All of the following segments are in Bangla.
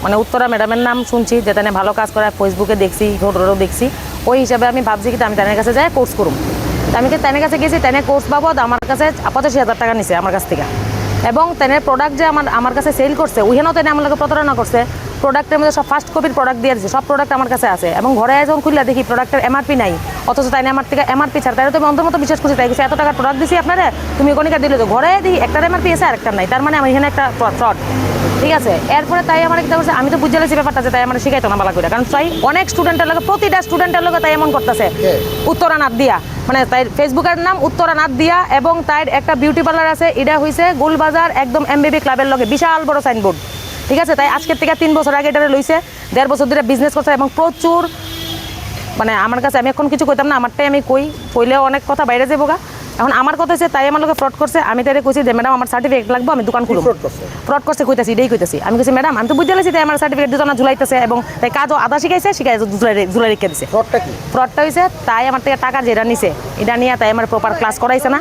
মানে উত্তরা ম্যাডামের নাম শুনছি, যেটা ভালো কাজ করে, ফেসবুকে দেখছি, ফটোরও দেখছি, ওই হিসাবে আমি ভাবছি কি আমি তাদের কাছে যাই কোর্স করুম। আমি কি তাদের কাছে গেছি, তাদের কোর্স বাবদ আমার কাছে 85,000 টাকা নিছে আমার কাছ থেকে। এবং তাদের প্রোডাক্ট যে আমার কাছে সেল করছে, ওইখানেও তাদের আমার লোকে প্রতারণা করছে। প্রোডাক্টের মধ্যে সব ফার্স্ট কপির প্রোডাক্ট দিয়ে দিচ্ছে, সব প্রোডাক্ট আমার কাছে আছে। এবং ঘরে যখন খুললে দেখি প্রোডাক্টের এমআরপি নাই, অথচ তাই আমার থেকে এমআরপি ছাড়। তাই তুমি অন্তর্মত বিশ্বাস করছি, তাই এত টাকার প্রোডাক্ট দিচ্ছি আপনারা, তুমি কনিকা দিলে তো ঘরে দিই একটার এমআরপি আছে আর একটা নাই, তার মানে আমার এখানে একটা ফ্রড। ঠিক আছে, এরপরে তাই আমার কি করছে, আমি তো বুঝে লেছি ব্যাপারটা, যে তাই আমার শিখাইতো না বালা করে। কারণ তাই অনেক স্টুডেন্টের লোক, প্রতিটা স্টুডেন্টের লোক তাই এমন করতেছে। উত্তরা নাথ দিয়া, মানে তাই ফেসবুকের নাম উত্তরা নাথ দিয়া, এবং তার একটা বিউটি পার্লার আছে, এটা হয়েছে গোলবাজার একদম এমবিবি ক্লাবের লগে, বিশাল বড় সাইনবোর্ড। ঠিক আছে, তাই আজকের থেকে 3 বছর আগে এটা লইছে, 1.5 বছর ধরে বিজনেস করছে, এবং প্রচুর মানে আমার কাছে, আমি এখন কিছু কইতাম না, আমারটাই আমি কইলেও অনেক কথা বাইরে যাবো গা। এখন আমার কথা হচ্ছে, তাই আমার লোকে ফ্রড করছে। আমি তাই কইছি যে ম্যাডাম আমার সার্টিফিকেট লাগবে, আমি দোকান খুলব। ফ্রড করছে কইতাছি, এটাই কইতাছি। আমি কইছি ম্যাডাম আমি তো বুঝতে লেছি, তাই আমার সার্টিফিকেট দিত না, ঝুলাইতেছে, এবং তাই কাজও আধা শিখাইছে, ঝুলাই রেখে দিছে। ফ্রডটা হয়েছে তাই আমার থেকে টাকা যেটা নিছে, এটা নিয়ে তাই আমার প্রপার ক্লাস করাইছে না।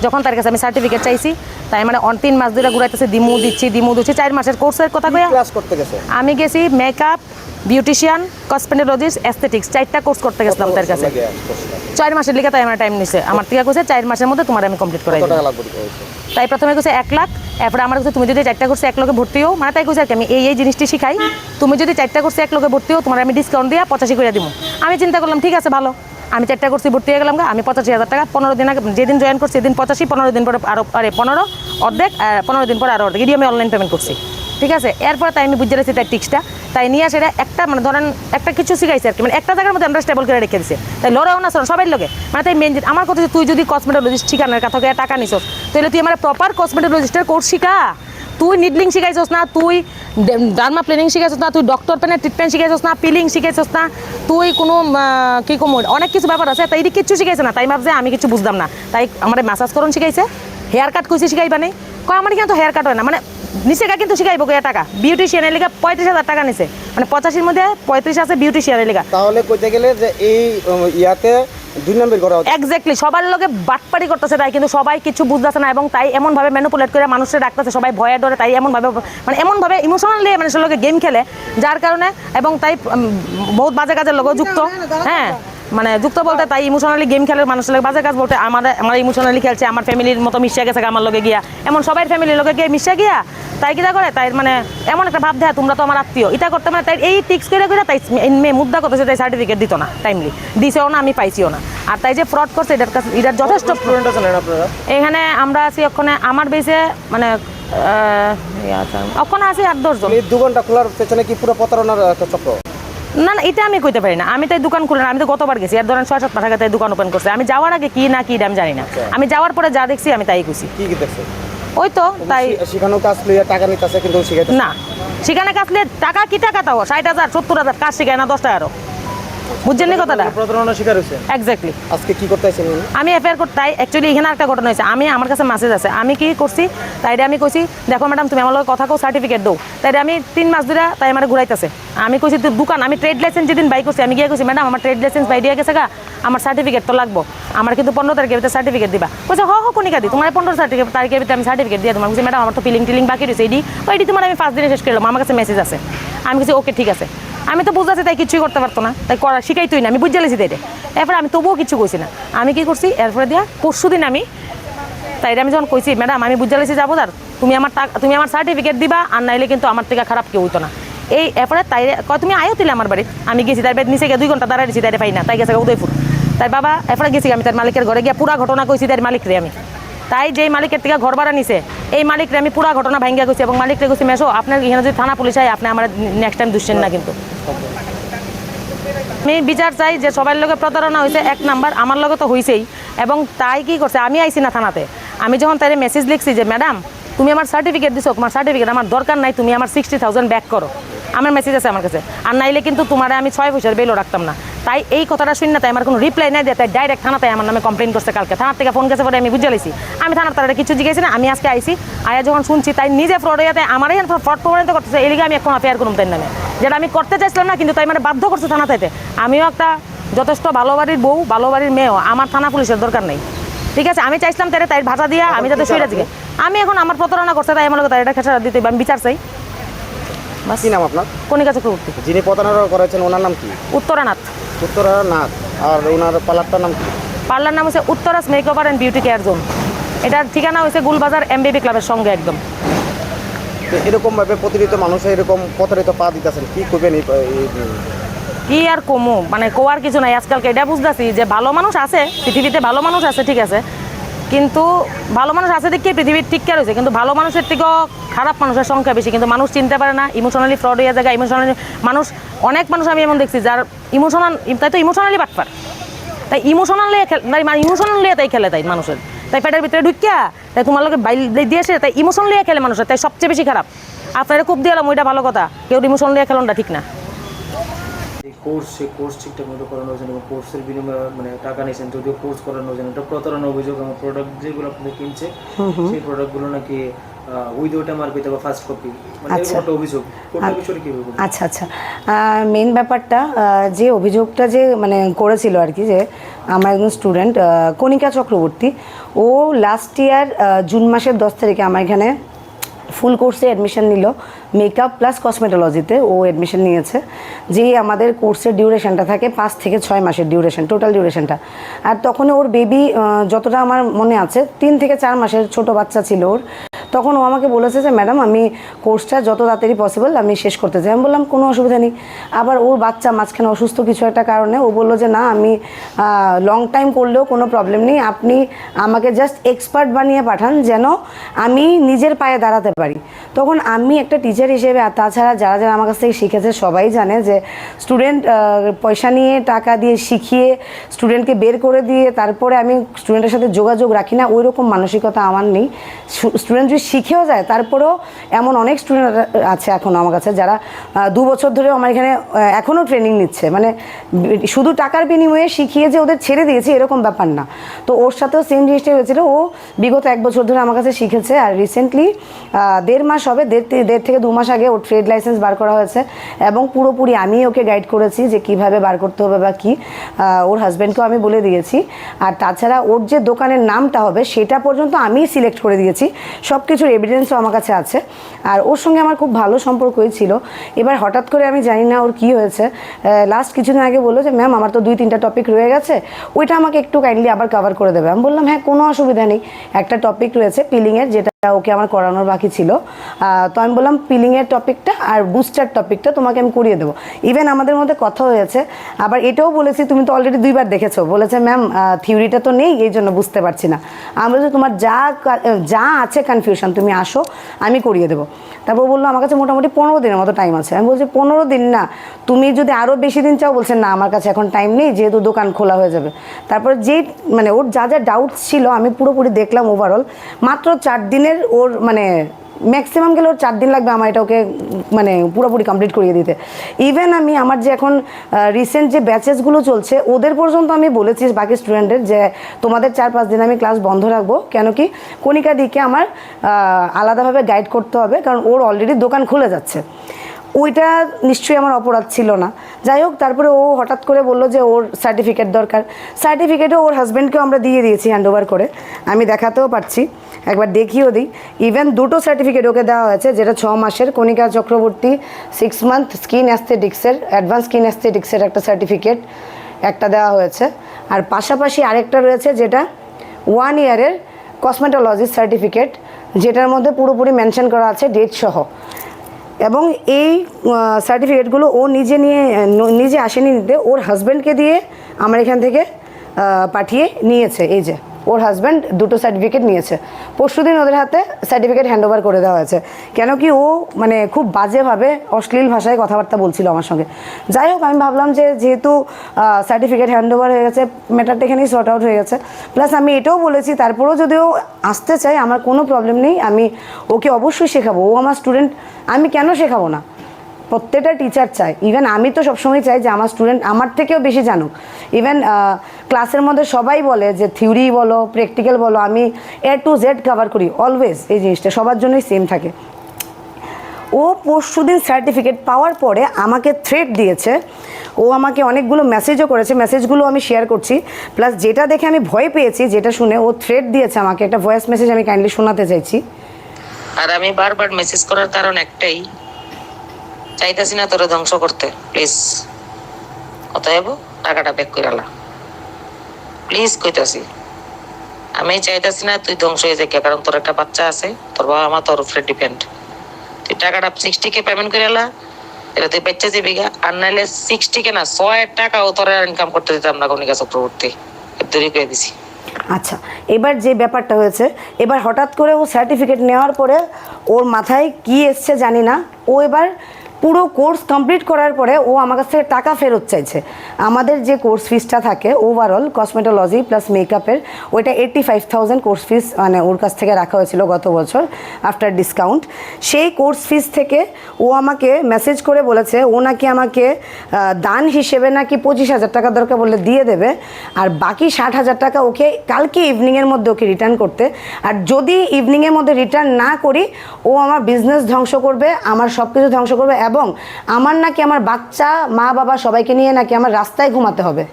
যখন তার কাছে আমি সার্টিফিকেট চাইছি, তাই মানে 3 মাস ধরে ঘুরাইতেছে, দিমু দিচ্ছি 4 মাসের কোর্সের কথা কইয়া ক্লাস করতে গেছে। আমি গেছি মেকআপ, বিউটিশিয়ান, কসমেটোলজিস্ট, এস্থেটিক্স, 4টা কোর্স করতে গেছিলাম তার কাছে। 4 মাসের লিখে তাই আমার টাইম নিছে। আমার থেকে কইছে 4 মাসের মধ্যে তোমার আমি কমপ্লিট করাই দেব। তাই প্রথমে কইছে 1 লাখ, এরপরে আমার কাছে তুমি যদি 4টা কোর্সে 1 লাখে ভর্তি হও, মানে তাই কইছে আর কি আমি এই জিনিসটি শিখাই, তুমি যদি 4টা কোর্সে 1 লাখে ভর্তি হও, তোমার আমি ডিসকাউন্ট দিয়া 85 করে দিব। আমি চিন্তা করলাম ঠিক আছে ভালো, আমি 4টা কোর্সে ভর্তি হয়ে গেলাম, আমি 85,000 টাকা 15 দিন আগে, যেদিন জয়েন করছি সেদিন 85, 15 দিন পরে আরো 15 অর্ধেক, 15 দিন পরে আরো অর্ধেক, এটি আমি অনলাইন পেমেন্ট করছি। ঠিক আছে, এরপরে তাই আমি বুঝতে পেরেছি তাই টিক্সটা, তাই নিয়ে সেটা একটা মানে ধরেন একটা কিছু শিখাইছে আর কি, মানে একটা জায়গার মধ্যে আমরা স্টেবল করে রেখে দিচ্ছে। তাই লড়াও না সবাই লোকে, মানে তাই মেন আমার কথা, তুই যদি কসমেটোলজিস্ট শিখানোর কথা টাকা নিস, তাহলে তুই আমার প্রপার কসমেটোলজিস্টের কোর্স শিখা। তুই নিডলিং শিখাইছস না, তুই ডার্মা প্লেনিং শিখাইছস না, তুই ডক্টর পেনের ট্রিটমেন্ট শিখাইছস না, পিলিং শিখাইছস না, তুই কোনো কী কম অনেক কিছু ব্যাপার আছে, তাই কিচ্ছু শিখাইছে না। তাই ভাবছে আমি কিছু বুঝতাম না, তাই আমার ম্যাসাজ করুন শিখাইছে, হেয়ার কাট কইছে শিখাইবা নেই, কয় আমার কিন্তু হেয়ার কাট হয় না, মানে নিচে কিন্তু শিখাইবো কয়া টাকা। বিউটিশিয়ানের লিগা 35,000 টাকা নিছে, মানে 85-র মধ্যে 35 আছে বিউটিশিয়ানের লিগা। তাহলে কইতে গেলে যে এই ইয়াতে 2 নম্বর করা হচ্ছে। এক্স্যাক্টলি, সবার লগে বাটপাড়ি করতেছে, তাই কিন্তু সবাই কিছু বুঝতেছে না, এবং তাই এমনভাবে ম্যানিপুলেট করে মানুষের ডাকতেছে, সবাই ভয়ে ডরে, তাই এমনভাবে ইমোশনালি মানুষের লগে গেম খেলে, যার কারণে, এবং তাই বহুত বাজে কাজের লগেও যুক্ত। হ্যাঁ, মানে যুক্ত বলতে তাই ইমোশনালি গেম খেলে মানুষের লগে বাজে কাজ বলতে, আমার ইমোশনালি খেলছে, আমার ফ্যামিলির মতো মিশিয়ে গেছে আমার লগে গিয়া, এমন সবাই ফ্যামিলির লগে গিয়ে মিশিয়ে গিয়া তাই কিনা করে, তাই মানে এমন একটা ভাব দেয় তোমরা তো আমার আত্মীয়, এটা করতে মানে তাই এই টিক্স করে তাই মেয়ে মুদ্রা করতেছে, তাই সার্টিফিকেট দিত না টাইমলি, দিছেও না, আমি পাইছিও না। আর তাই যে ফ্রড করছে এটার যথেষ্ট স্টুডেন্ট আছে আপনারা এখানে, আমরা আছি ওখানে আমার বেসে মানে ওখানে আছি 8-10 জন। এই দোকানটা খোলার পেছনে কি পুরো প্রতারণার একটা চক্র? না না, এটা আমি কইতে পারি না, আমি তাই দোকান খুলে না, আমি তো গতবার গেছি, আর ধরেন 6-7 মাস আগে তাই দোকান ওপেন করছে। আমি যাওয়ার আগে কি না কি আমি জানি না, আমি যাওয়ার পরে যা দেখছি আমি তাই কইছি। কি দেখছো? ওই তো তাই শিখানো কাজ লিয়ে টাকা নিতেছে, কিন্তু শিখাইতে না, সেখানে কাজ লিয়ে টাকা কি টাকা তাও 60,000 70,000 কাজ শিখায় না 10 টাকারও, বুঝছেন নি কথাটা? প্রতারণা শিকার হইছে। এক্স্যাক্টলি। আজকে কি করতে আইছেন? আমি এফআইআর করতে, তাই অ্যাকচুয়ালি এখানে একটা ঘটনা হয়েছে, আমার কাছে মেসেজ আছে, আমি কি করছি তাই আমি কইছি দেখো ম্যাডাম তুমি আমার লগে কথা কও, সার্টিফিকেট দাও। তাই আমি 3 মাস ধরে তাই আমার ঘুরাইতেছে। আমি কইছি তুই দোকান, আমি ট্রেড লাইসেন্স যেদিন বাই করছি, আমি গিয়ে কইছি ম্যাডাম আমার ট্রেড লাইসেন্স বাই দিয়ে গেছে গা, আমার সার্টিফিকেট তো লাগবো, আমার কিন্তু 15 তারিখের ভিতরে সার্টিফিকেট দিবা। কইছে কোনিকা দি তোমার 15 তারিখের ভিতরে আমি সার্টিফিকেট দিয়ে তোমার। বলছি ম্যাডাম আমার তো টিলিং বাকি রয়েছে, এটি তোমার আমি 5 দিনে শেষ করলাম, আমার কাছে মেসেজ আছে। আমি কইছি ওকে ঠিক আছে, আমি তো বুঝাচ্ছি তাই কিছুই করতে পারতো না, তাই করা শিখাইতোই না, আমি বুঝে লেছি তাই। এরপরে আমি তবুও কিছু কইছি না, আমি কি করছি এরপরে দিয়া পরশু দিন আমি তাই আমি যখন কইছি ম্যাডাম আমি বুঝে লেছি যাবো তার, তুমি আমার সার্টিফিকেট দিবা, আর নাইলে কিন্তু আমার থেকে খারাপ কেউ হইতো না। এই এরপরে তাই তুমি আয়ো দিলে আমার বাড়ি, আমি গেছি তাই নিচে গিয়ে 2 ঘন্টা দাঁড়াই দিছি, তাই পাই না, তাই গেছে উদয়পুর। তাই বাবা এরপরে গেছি আমি তার মালিকের ঘরে গিয়ে পুরা ঘটনা কইছি তার মালিকরে আমি, তাই যেই মালিকের থেকে ঘর ভাড়া নিছে এই মালিকরে আমি পুরা ঘটনা ভাঙ্গিয়া কইছি, এবং মালিকরে কইছি মেশো আপনার এখানে যদি থানা পুলিশ হয় আপনি আমার নেক্সট টাইম দুশ্চেন না। কিন্তু আমি বিচার চাই যে সবার লগে প্রতারণা হয়েছে 1 নাম্বার, আমার লগে তো হয়েছেই। এবং তাই কি করছে, আমি আইছি না থানাতে, আমি যখন তাই মেসেজ লিখছি যে ম্যাডাম তুমি আমার সার্টিফিকেট দিছো, তোমার সার্টিফিকেট আমার দরকার নাই, তুমি আমার 60,000 ব্যাক করো, আমার মেসেজ আছে আমার কাছে, আর নাইলে কিন্তু তোমার আমি 6 পয়সার বেলও রাখতাম না। তাই এই কথাটা শুনি না, তাই আমার কোনো রিপ্লাই নাই দিয়ে তাই ডাইরেক্ট থানাতে আমার নামে কমপ্লেন করছে কালকে। থানার থেকে ফোন গেছে পরে আমি বুঝে লাইছি, আমি থানার তারা কিছু জিজ্ঞেস না, আমি আজকে আইসি আয়া যখন শুনছি তাই নিজে ফ্রড হয়ে যায় আমারই ফ্রড প্রমাণিত করতেছে, এই লিগে আমি এখন অ্যাফেয়ার করুন তাই নামে, যেটা আমি করতে চাইছিলাম না, কিন্তু তাই মানে বাধ্য করছে থানা থেকে। আমিও একটা যথেষ্ট ভালো বাড়ির বউ, ভালো বাড়ির মেয়েও, আমার থানা পুলিশের দরকার নেই, ঠিক আছে? আমি চাইছিলাম তাই ভাষা দিয়া আমি যাতে সইরা জিগে, আমি এখন আমার প্রতারণা করছে তাই আমার তাই এটা খেসারা দিতে আমি বিচার চাই। কি নাম আপনার? কণিকা চক্রবর্তী। যিনি প্রতারণা করেছেন ওনার নাম কি? উত্তরানাথ। উত্তরানাথ। আর ওনার পার্লারটার নাম কি? পার্লার নাম হচ্ছে উত্তরাস makeover and beauty care zone. এটার ঠিকানা হয়েছে গুলবাজার এমবিবি ক্লাবের সঙ্গে একদম। তো এরকমভাবে প্রতিনিয়ত মানুষ এরকম প্রতারিত পা দিতেছেন, কি করবেন? কি আর কমু, মানে কোয়ার কিছু নাই। আজকালকে এটা বুঝতেছি যে ভালো মানুষ আছে পৃথিবীতে, ভালো মানুষ আছে ঠিক আছে, কিন্তু ভালো মানুষ আছে দেখে পৃথিবীর ঠিক রয়েছে, কিন্তু ভালো মানুষের থেকেও খারাপ মানুষের সংখ্যা বেশি, কিন্তু মানুষ চিনতে পারে না, ইমোশনালি ফ্রড হয়ে যায়। ইমোশনালি মানুষ, অনেক মানুষ আমি এমন দেখছি যার ইমোশনাল, তাই তো ইমোশনালি বাটপার, তাই ইমোশনালি মানে ইমোশনালি তাই খেলে, তাই মানুষের তাই পেটের ভিতরে ঢুকিয়া তাই তোমার লোকে বাইল দিয়ে আসে, তাই ইমোশনালি খেলে মানুষের, তাই সবচেয়ে বেশি খারাপ। আপনারা খুব দিলাম ওইটা ভালো কথা, কেউ ইমোশনালি খেলনটা ঠিক না। কোর্স ঠিকঠাক মতো করানোর জন্য, কোর্সের বিনিময়ে মানে টাকা নিয়েছেন, যদিও কোর্স করানোর জন্য এটা প্রতারণা অভিযোগ। আমার প্রোডাক্ট যেগুলো আপনি কিনছে সেই প্রোডাক্টগুলো নাকি উইদাউট এমআরপি বা ফার্স্ট কপি, মানে এরকম একটা অভিযোগ। কোনটা বিষয়ে কি বলবেন? আচ্ছা, মেইন ব্যাপারটা যে অভিযোগটা যে মানে করেছিল আর কি, যে আমার একজন স্টুডেন্ট কণিকা চক্রবর্তী, ও লাস্ট ইয়ার জুন মাসের 10 তারিখে আমার এখানে ফুল কোর্সে অ্যাডমিশন নিল, মেকআপ প্লাস কসমেটোলজিতে ও অ্যাডমিশন নিয়েছে। যে আমাদের কোর্সের ডিউরেশনটা থাকে 5 থেকে 6 মাসের ডিউরেশন, টোটাল ডিউরেশনটা। আর তখন ওর বেবি, যতটা আমার মনে আছে 3 থেকে 4 মাসের ছোট বাচ্চা ছিল ওর। তখন ও আমাকে বলেছে যে ম্যাডাম আমি কোর্সটা যত তাড়াতাড়ি পসিবল আমি শেষ করতে চাই। আমি বললাম কোনো অসুবিধা নেই। আবার ওর বাচ্চা মাঝখানে অসুস্থ কিছু একটা কারণে ও বললো যে না, আমি লং টাইম করলেও কোনো প্রবলেম নেই, আপনি আমাকে জাস্ট এক্সপার্ট বানিয়ে পাঠান যেন আমি নিজের পায়ে দাঁড়াতে পারি। তখন আমি একটা টিচার হিসেবে, আর তাছাড়া যারা যারা আমার কাছ থেকে শিখেছে সবাই জানে যে স্টুডেন্ট পয়সা নিয়ে টাকা দিয়ে শিখিয়ে স্টুডেন্টকে বের করে দিয়ে তারপরে আমি স্টুডেন্টের সাথে যোগাযোগ রাখি না, ওই রকম মানসিকতা আমার নেই। স্টুডেন্ট যদি শিখেও যায় তারপরেও এমন অনেক স্টুডেন্ট আছে এখন আমার কাছে যারা 2 বছর ধরে আমার এখানে এখনও ট্রেনিং নিচ্ছে, মানে শুধু টাকার বিনিময়ে শিখিয়ে যে ওদের ছেড়ে দিয়েছে এরকম ব্যাপার না। তো ওর সাথেও সেম জিনিসটাই হয়েছিল, ও বিগত 1 বছর ধরে আমার কাছে শিখেছে। আর রিসেন্টলি 1.5 মাস হবে, 1.5 থেকে 2 মাস আগে ওর ট্রেড লাইসেন্স বার করা হয়েছে, এবং পুরোপুরি আমি ওকে গাইড করেছি যে কিভাবে বার করতে হবে বা কি, ওর হাজব্যান্ডকেও আমি বলে দিয়েছি। আর তাছাড়া ওর যে দোকানের নামটা হবে সেটা পর্যন্ত আমি সিলেক্ট করে দিয়েছি, সব কিছুর এভিডেন্সও আমার কাছে আছে। আর ওর সঙ্গে আমার খুব ভালো সম্পর্কই ছিল। এবার হঠাৎ করে আমি জানি না ওর কী হয়েছে, লাস্ট কিছুদিন আগে বললো যে ম্যাম আমার তো 2-3টা টপিক রয়ে গেছে, ওইটা আমাকে একটু কাইন্ডলি আবার কভার করে দেবে। আমি বললাম হ্যাঁ কোনো অসুবিধা নেই, একটা টপিক রয়েছে পিলিংয়ের, যেটা ওকে আমার করানোর বাকি ছিল। তো আমি বললাম পিলিংয়ের টপিকটা আর বুস্টার টপিকটা তোমাকে আমি করিয়ে দেবো। ইভেন আমাদের মধ্যে কথা হয়েছে, আবার এটাও বলেছি তুমি তো অলরেডি 2বার দেখেছো, বলেছে ম্যাম থিওরিটা তো নেই এই জন্য বুঝতে পারছি না। আমি বলছি তোমার যা আছে কনফিউশন তুমি আসো আমি করিয়ে দেবো। তারপর বললো আমার কাছে মোটামুটি 15 দিনের মতো টাইম আছে। আমি বলছি 15 দিন না, তুমি যদি আরও বেশি দিন চাও, বলছেন না আমার কাছে এখন টাইম নেই যেহেতু দোকান খোলা হয়ে যাবে। তারপর যেই মানে ওর যা যা ডাউটস ছিল আমি পুরোপুরি দেখলাম ওভারঅল, মাত্র 4 দিনের ওর মানে ম্যাক্সিমাম গেলে ওর 4 দিন লাগবে আমার এটা ওকে মানে পুরোপুরি কমপ্লিট করিয়ে দিতে। ইভেন আমি আমার যে এখন রিসেন্ট যে ব্যাচেসগুলো চলছে ওদের পর্যন্ত আমি বলেছি বাকি স্টুডেন্টদের যে তোমাদের 4-5 দিন আমি ক্লাস বন্ধ রাখবো, কেন কি কণিকা দিকে আমার আলাদাভাবে গাইড করতে হবে, কারণ ওর অলরেডি দোকান খুলে যাচ্ছে। ওইটা নিশ্চয়ই আমার অপরাধ ছিল না। যাই হোক, তারপরে ও হঠাৎ করে বললো যে ওর সার্টিফিকেট দরকার। সার্টিফিকেটও ওর হাজব্যান্ডকেও আমরা দিয়ে দিয়েছি হ্যান্ড ওভার করে, আমি দেখাতেও পারছি, একবার দেখিয়েও দিই। ইভেন 2টো সার্টিফিকেট ওকে দেওয়া হয়েছে, যেটা 6 মাসের কণিকা চক্রবর্তী 6 মান্থ স্কিন অ্যাস্থেটিক্সের অ্যাডভান্স স্কিন অ্যাস্থেটিক্সের একটা সার্টিফিকেট একটা দেওয়া হয়েছে। আর পাশাপাশি আরেকটা রয়েছে যেটা 1 ইয়ারের কসমেটোলজির সার্টিফিকেট, যেটার মধ্যে পুরোপুরি মেনশন করা আছে ডেট সহ। এবং এই সার্টিফিকেটগুলো ও নিজে আসেনি নিতে, ওর হাজব্যান্ডকে দিয়ে আমার এখান থেকে পাঠিয়ে নিয়েছে। এই যে ওর হাজব্যান্ড 2টো সার্টিফিকেট নিয়েছে, পরশুদিন ওদের হাতে সার্টিফিকেট হ্যান্ড ওভার করে দেওয়া হয়েছে। কেন কি ও মানে খুব বাজেভাবে অশ্লীল ভাষায় কথাবার্তা বলছিল আমার সঙ্গে। যাই হোক, আমি ভাবলাম যে যেহেতু সার্টিফিকেট হ্যান্ড ওভার হয়ে গেছে, ম্যাটারটা এখানেই সর্ট আউট হয়ে গেছে। প্লাস আমি এটাও বলেছি তারপরেও যদি ও আসতে চায় আমার কোনো প্রবলেম নেই, আমি ওকে অবশ্যই শেখাবো, ও আমার স্টুডেন্ট, আমি কেন শেখাবো না। প্রত্যেকটা টিচার চায়, ইভেন আমি তো সবসময় চাই যে আমার স্টুডেন্ট আমার থেকেও বেশি জানুক। ইভেন ক্লাসের মধ্যে সবাই বলে যে থিওরি বলো প্র্যাকটিক্যাল বলো, আমি A to Z কভার করি অলওয়েজ, এই জিনিসটা সবার জন্যই সেম থাকে। ও পরশুদিন সার্টিফিকেট পাওয়ার পরে আমাকে থ্রেট দিয়েছে, ও আমাকে অনেকগুলো মেসেজও করেছে, মেসেজগুলো আমি শেয়ার করছি, প্লাস যেটা দেখে আমি ভয় পেয়েছি, যেটা শুনে ও থ্রেট দিয়েছে আমাকে, একটা ভয়েস মেসেজ আমি কাইন্ডলি শোনাতে চাইছি। আর আমি বারবার মেসেজ করার কারণ একটাই, চাইতাছি না তোরে ধ্বংস করতে, প্লিজ অতএব টাকাটা ব্যাক করে আলা, প্লিজ কইতাছি। আমি চাইতাছি না তুই ধ্বংস হয়ে যাকে, কারণ তোর একটা বাচ্চা আছে, তোর বাবা মা তোর উপরে ডিপেন্ড। তুই টাকাটা 60K পেমেন্ট করে আলা, এটা তুই বাচ্চা যাবি গা, আর নাইলে 60K না 100 টাকাও তোর ইনকাম করতে দিতাম না কণিকা চক্রবর্তী, দূরই করে দিছি। আচ্ছা, এবার যে ব্যাপারটা হয়েছে, এবার হঠাৎ করে ও সার্টিফিকেট নেওয়ার পরে ওর মাথায় কি এসছে জানি না, ও এবার পুরো কোর্স কমপ্লিট করার পরে ও আমার কাছ থেকে টাকা ফেরত চাইছে। আমাদের যে কোর্স ফিসটা থাকে ওভারঅল কসমেটোলজি প্লাস মেকআপের, ওইটা 85,000 কোর্স ফিস মানে ওর কাছ থেকে রাখা হয়েছিল গত বছর আফটার ডিসকাউন্ট। সেই কোর্স ফিস থেকে ও আমাকে মেসেজ করে বলেছে ও নাকি আমাকে দান হিসেবে নাকি 25,000 টাকা দরকার বললে দিয়ে দেবে, আর বাকি 60,000 টাকা ওকে কালকে ইভিনিংয়ের মধ্যে ওকে রিটার্ন করতে। আর যদি ইভিনিংয়ের মধ্যে রিটার্ন না করি, ও আমার বিজনেস ধ্বংস করবে, আমার সব কিছু ধ্বংস করবে, এবং আমার নাকি আমার বাচ্চা মা বাবা সবাইকে নিয়ে নাকি আমার রাস্তায় ঘুমাতে হবে।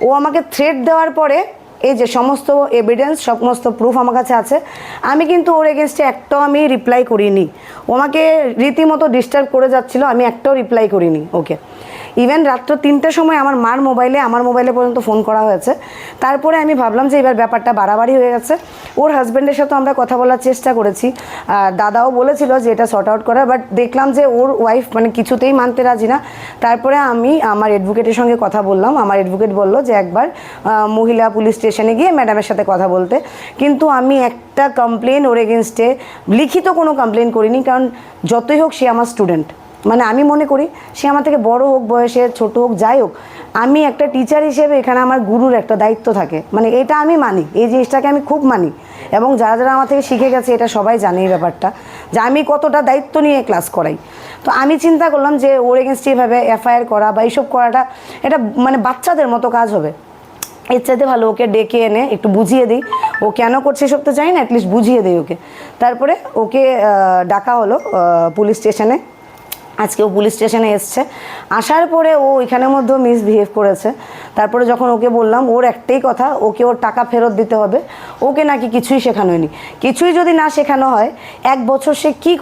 ও আমাকে থ্রেট দেওয়ার পরে এই যে সমস্ত এভিডেন্স সমস্ত প্রুফ আমার কাছে আছে, আমি কিন্তু ওর এগেনস্টে একটাও আমি রিপ্লাই করিনি। ও আমাকে রীতিমতো ডিস্টার্ব করে যাচ্ছিল, আমি একটাও রিপ্লাই করিনি ওকে। ইভেন রাত্র 3টের সময় আমার মোবাইলে পর্যন্ত ফোন করা হয়েছে। তারপরে আমি ভাবলাম যে এবার ব্যাপারটা বাড়াবাড়ি হয়ে গেছে। ওর হাজব্যান্ডের সাথে আমরা কথা বলার চেষ্টা করেছি, আর দাদাও বলেছিল যে এটা সর্ট আউট করা, বাট দেখলাম যে ওর ওয়াইফ মানে কিছুতেই মানতে রাজি না। তারপরে আমি আমার অ্যাডভোকেটের সঙ্গে কথা বললাম, আমার অ্যাডভোকেট বলল যে একবার মহিলা পুলিশ স্টেশনে গিয়ে ম্যাডামের সাথে কথা বলতে। কিন্তু আমি একটা কমপ্লেন ওর এগেনস্টে লিখিত কোনো কমপ্লেন করিনি, কারণ যতই হোক সে আমার স্টুডেন্ট। মানে আমি মনে করি সে আমার থেকে বড় হোক বয়সে, ছোট হোক, যাই হোক, আমি একটা টিচার হিসেবে এখানে আমার গুরুর একটা দায়িত্ব থাকে, মানে এটা আমি মানি, এই জিনিসটাকে আমি খুব মানি। এবং যারা যারা আমার থেকে শিখে গেছে এটা সবাই জানে এই ব্যাপারটা, যে আমি কতটা দায়িত্ব নিয়ে ক্লাস করাই। তো আমি চিন্তা করলাম যে ওর এগেনস্টে এভাবে FIR করা বা এইসব করাটা এটা মানে বাচ্চাদের মতো কাজ হবে। এর চাইতে ভালো ওকে ডেকে এনে একটু বুঝিয়ে দিই, ও কেন করছে এসব তো জানি না, অ্যাটলিস্ট বুঝিয়ে দিই ওকে। তারপরে ওকে ডাকা হলো পুলিশ স্টেশনে। আজকে ও পুলিশ স্টেশনে এসছে, আসার পরে ও এখানের মধ্যেও মিসবিহেভ করেছে। তারপরে যখন ওকে বললাম, ওর একটাই কথা, ওকে ওর টাকা ফেরত দিতে হবে। ওকে নাকি কিছুই শেখানো হয়নি। কিছুই যদি না শেখানো হয়, 1 বছর সে কী